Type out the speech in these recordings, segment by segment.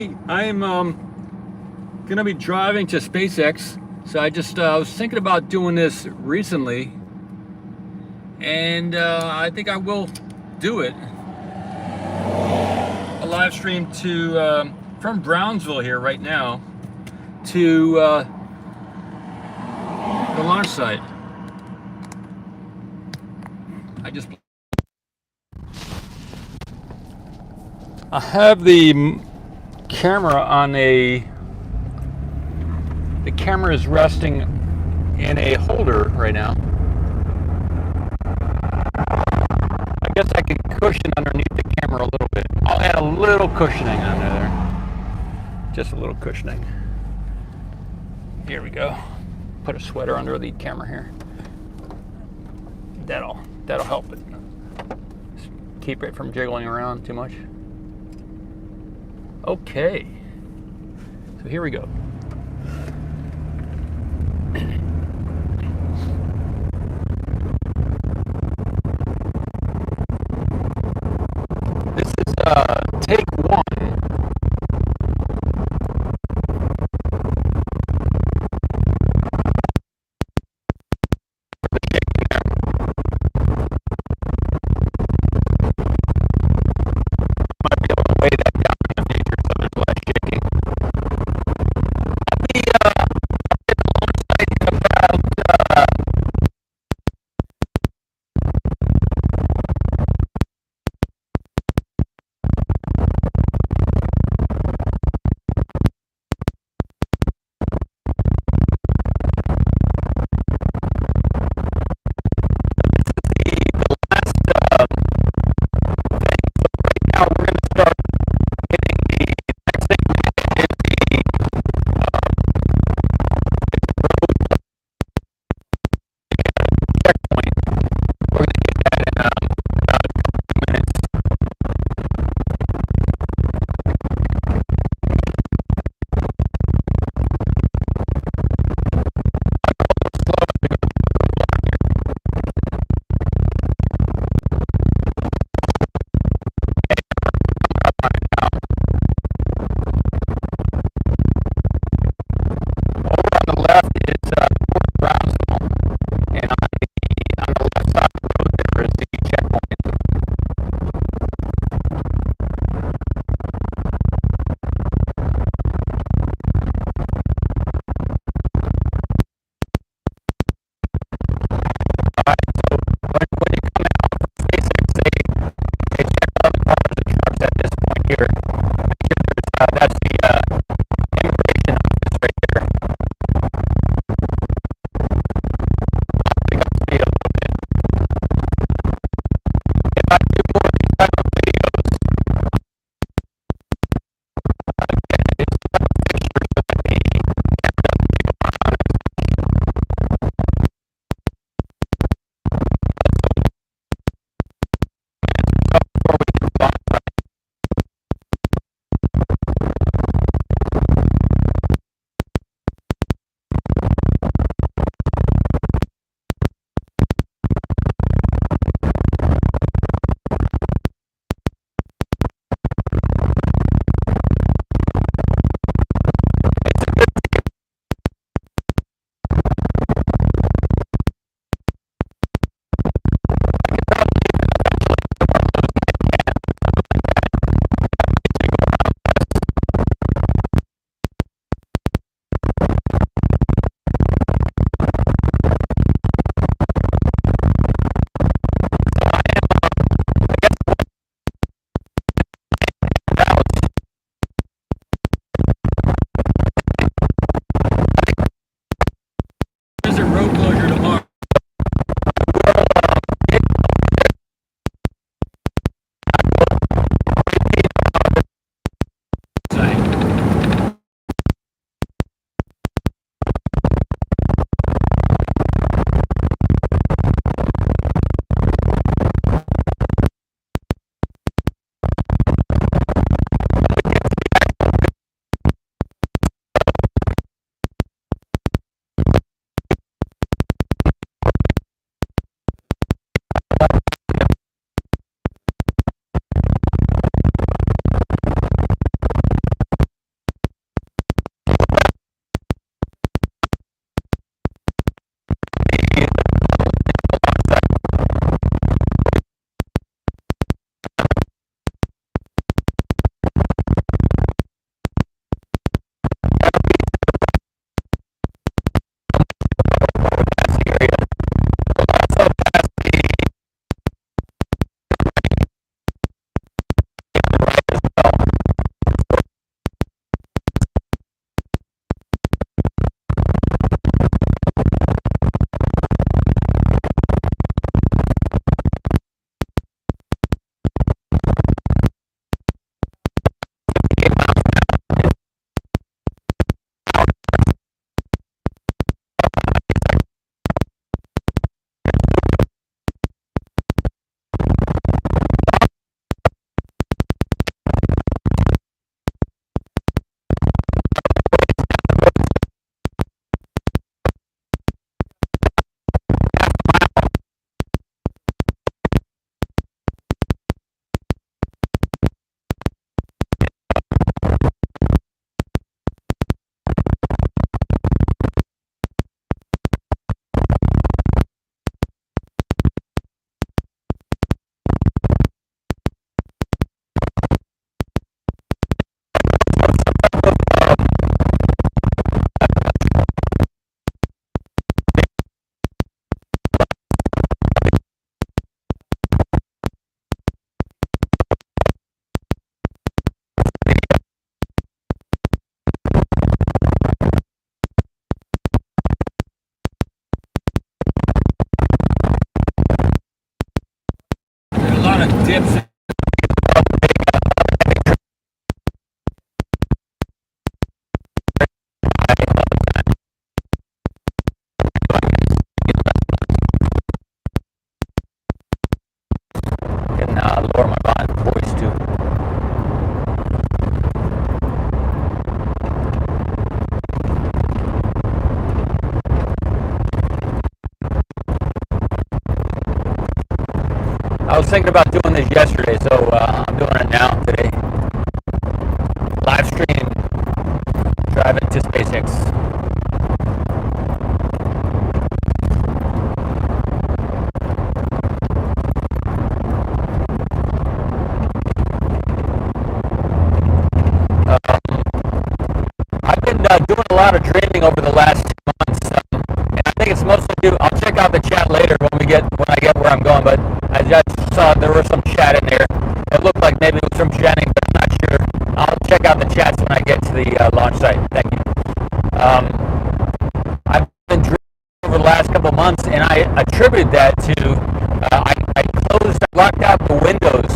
I'm gonna be driving to SpaceX, so I was thinking about doing this recently, and I think I will do it. A live stream to from Brownsville here right now to the launch site. I have the camera on the camera is resting in a holder right now. I guess I can cushion underneath the camera a little bit. I'll add a little cushioning under there. Just a little cushioning. Here we go. Put a sweater under the camera here. That'll help it. Just keep it from jiggling around too much. Okay. So here we go. This is take one. Might be able to weigh that down in the future so there's less shaking. zips. Can lower my voice too. I was thinking about doing this yesterday, so I'm doing it now today. Live stream, driving to SpaceX. I've been doing a lot of dreaming over the last 2 months, and I think it's mostly due. I'll check out the chat later when I get where I'm going, but I just saw there was some chat in there. It looked like maybe it was from Jenny, but I'm not sure. I'll check out the chats when I get to the launch site. Thank you. I've been dreaming over the last couple of months, and I attribute that to I blocked out the windows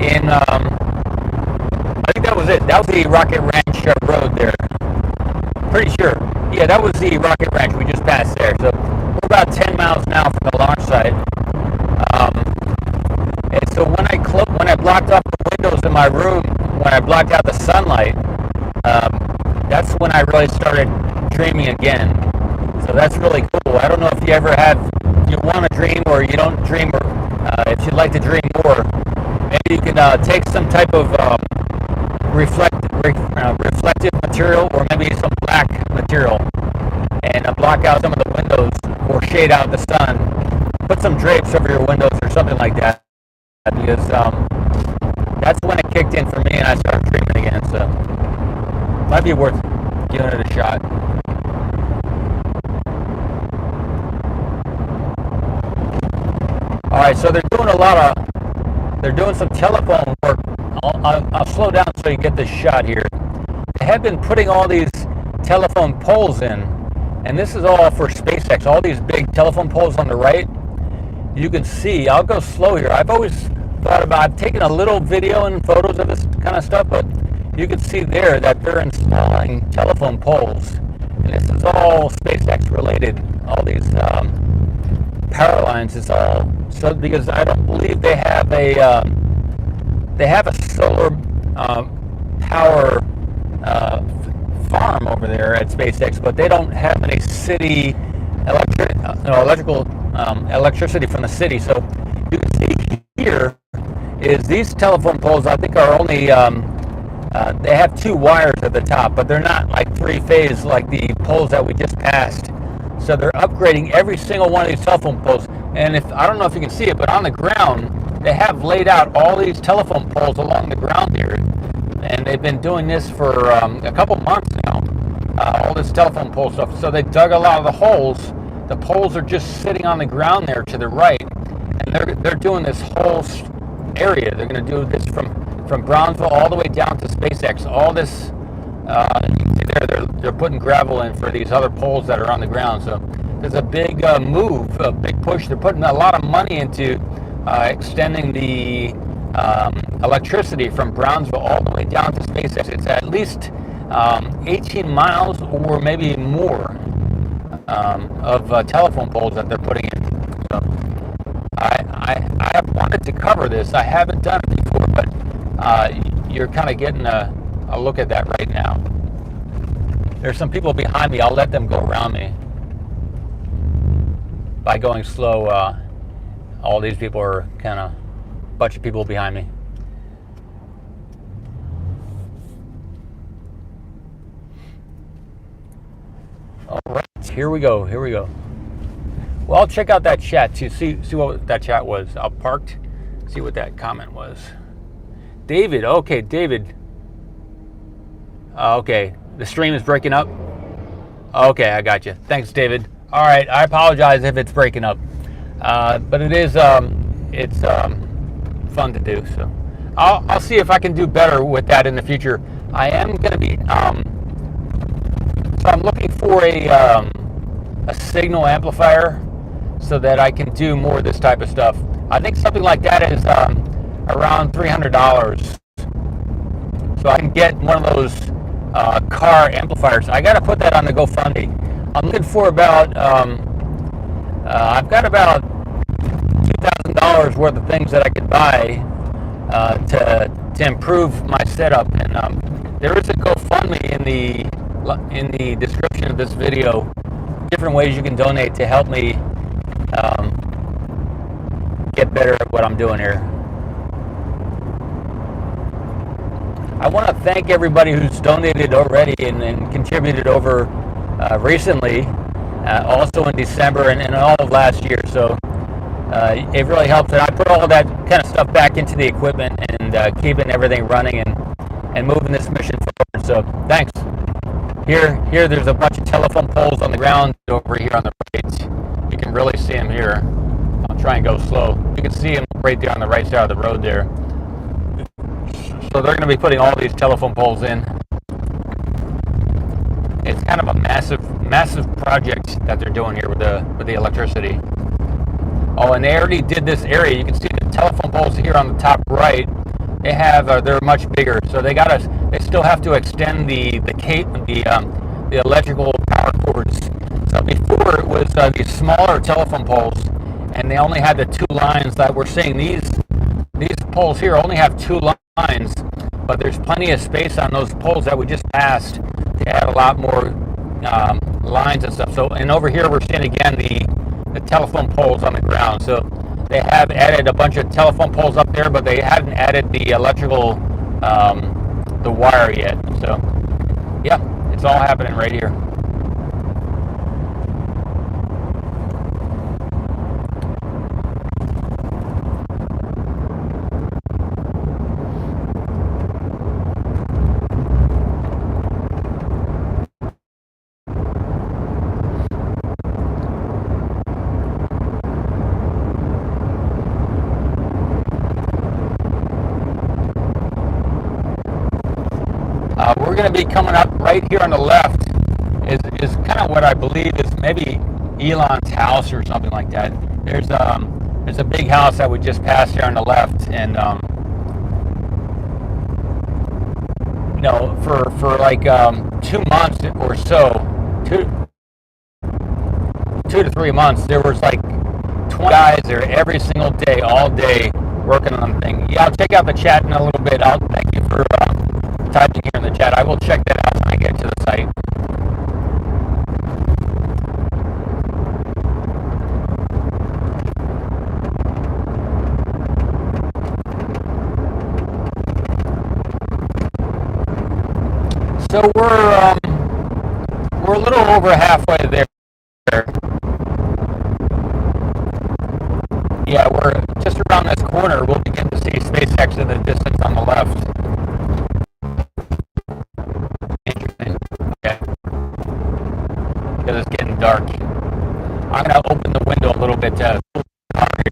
in. I think that was it. That was the Rocket Ranch road there. Pretty sure. Yeah, that was the Rocket Ranch. We just passed there. So we're about 10 miles now from the launch site. And so when I blocked off the windows in my room, when I blocked out the sunlight, that's when I really started dreaming again. So that's really cool. I don't know if you want to dream or you don't dream, or if you'd like to dream more, maybe you can take some type of reflective material, or maybe some black material, and block out some of the windows or shade out the sun. Put some drapes over your windows or something like that, because that's when it kicked in for me and I started dreaming again. So might be worth giving it a shot. All right, so they're doing some telephone work. I'll slow down so you get this shot here. They have been putting all these telephone poles in, and this is all for SpaceX. All these big telephone poles on the right. You can see, I'll go slow here. I've always thought about, I've taken a little video and photos of this kind of stuff, but you can see there that they're installing telephone poles. And this is all SpaceX related. All these power lines is all, so because I don't believe they have a solar power farm over there at SpaceX, but they don't have any city electricity from the city. So you can see here is these telephone poles, I think, are only they have 2 wires at the top, but they're not like 3-phase like the poles that we just passed. So they're upgrading every single one of these telephone poles. And I don't know if you can see it, but on the ground they have laid out all these telephone poles along the ground here, and they've been doing this for a couple months now. All this telephone pole stuff. So they dug a lot of the holes. The poles are just sitting on the ground there to the right, and they're doing this whole area. They're going to do this from Brownsville all the way down to SpaceX. All this, you can see there, they're putting gravel in for these other poles that are on the ground. So there's a big move, a big push. They're putting a lot of money into extending the electricity from Brownsville all the way down to SpaceX. It's at least 18 miles or maybe more of telephone poles that they're putting in. So I have wanted to cover this. I haven't done it before, but you're kind of getting a look at that right now. There's some people behind me. I'll let them go around me by going slow. All these people are kind of a bunch of people behind me. All right, here we go. Well, I'll check out that chat to see what that chat was. I'll parked, see what that comment was. David, okay, David. Okay, the stream is breaking up. Okay, I got you. Thanks, David. All right, I apologize if it's breaking up, but it is it's fun to do. So I'll see if I can do better with that in the future. I am going to be so I'm looking for a signal amplifier so that I can do more of this type of stuff. I think something like that is around $300, so I can get one of those car amplifiers. I got to put that on the GoFundMe. I'm looking for about I've got about $2,000 worth of things that I could buy to improve my setup, and there is a GoFundMe in the description of this video. Different ways you can donate to help me get better at what I'm doing here. I want to thank everybody who's donated already and contributed over recently, also in December and all of last year. So it really helps. And I put all that kind of stuff back into the equipment and keeping everything running and moving this mission forward. So thanks. Here, there's a bunch of telephone poles on the ground over here on the right. You can really see them here. I'll try and go slow. You can see them right there on the right side of the road there. So they're going to be putting all these telephone poles in. It's kind of a massive project that they're doing here with the electricity. Oh, and they already did this area. You can see the telephone poles here on the top right. They're much bigger. So they still have to extend the electrical power cords. So before it was these smaller telephone poles, and they only had the two lines that we're seeing. These poles here only have two lines, but there's plenty of space on those poles that we just passed to add a lot more lines and stuff. So, and over here we're seeing again the telephone poles on the ground. So they have added a bunch of telephone poles up there, but they haven't added the electrical, the wire yet. So yeah, it's all happening right here. We're going to be coming up right here on the left is kind of what I believe is maybe Elon's house or something like that. There's a big house that we just passed here on the left, and you know, for like 2 months or so, two to 3 months, there was like 20 guys there every single day, all day, working on the thing. Yeah, I'll check out the chat in a little bit. I'll thank you for typing here in the chat. I will check that out when I get to the site. So we're a little over halfway there. Yeah, we're just around this corner. We'll begin to see SpaceX in the distance on the left. Interesting. Okay. Because it's getting dark. I'm going to open the window a little bit to cool down here.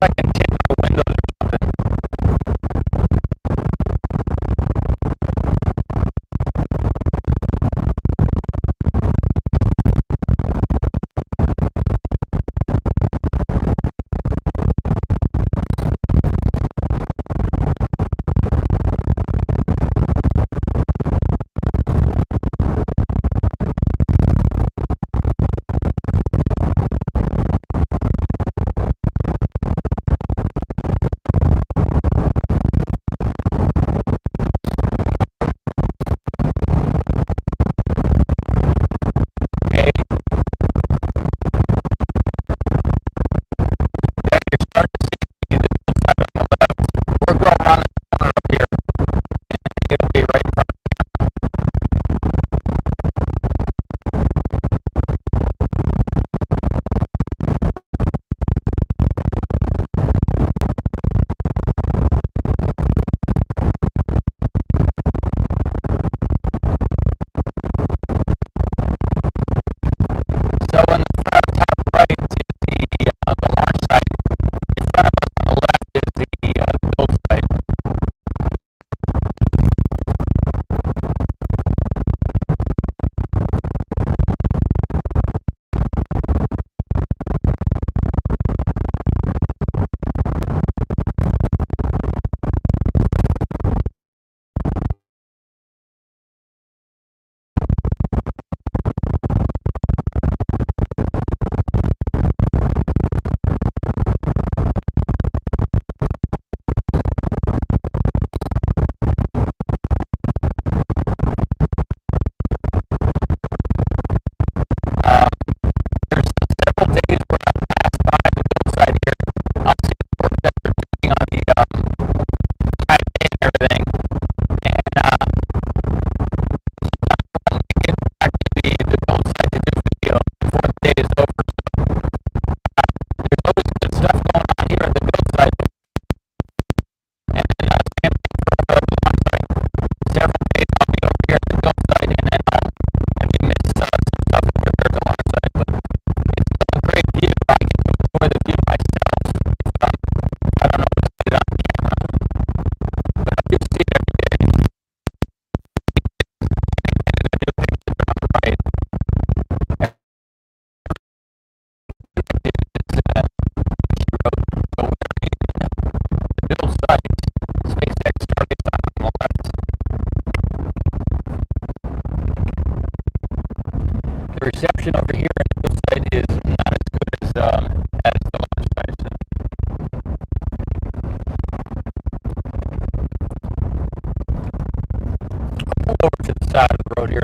I can tint the windows or something.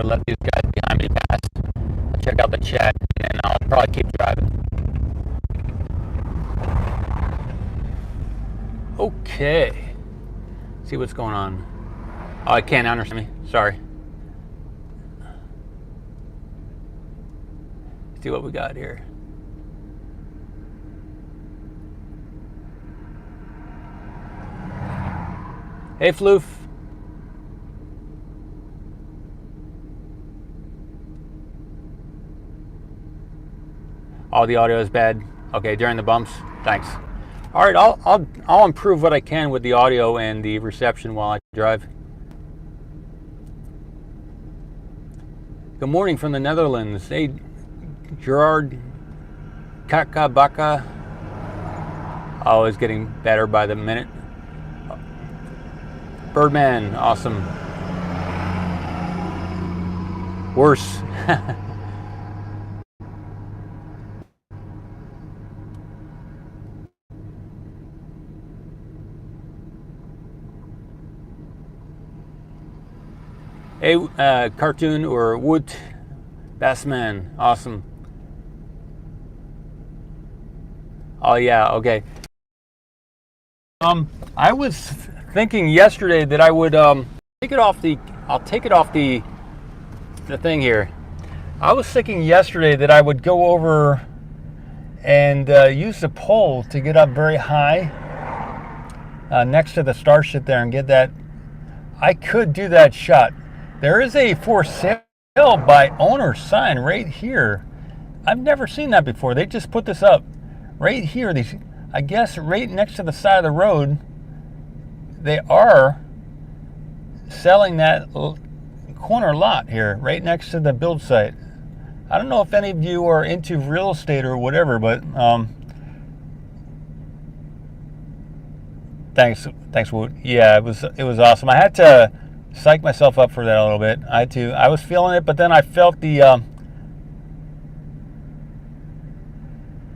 let these guys behind me pass. I'll check out the chat, and then I'll probably keep driving. Okay. See what's going on. Oh, I can't understand me. Sorry. See what we got here. Hey, Floof. All the audio is bad. Okay, during the bumps. Thanks. All right, I'll improve what I can with the audio and the reception while I drive. Good morning from the Netherlands. Hey, Gerard Kakabaka. Oh, it's getting better by the minute. Birdman, awesome. Worse. Hey, Cartoon or Wood Bassman, awesome. Oh yeah, okay. I was thinking yesterday that I would take it off the. I'll take it off the thing here. I was thinking yesterday that I would go over and use the pole to get up very high next to the starship there and get that. I could do that shot. There is a for sale by owner sign right here. I've never seen that before. They just put this up right here. These, I guess, right next to the side of the road. They are selling that corner lot here, right next to the build site. I don't know if any of you are into real estate or whatever, but thanks, Woot. Yeah, it was awesome. I had to psych myself up for that a little bit. I was feeling it, but then I felt the.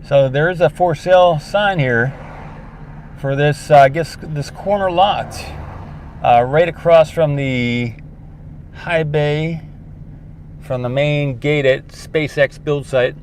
So there is a for sale sign here for this, I guess, this corner lot, right across from the high bay, from the main gate at SpaceX build site.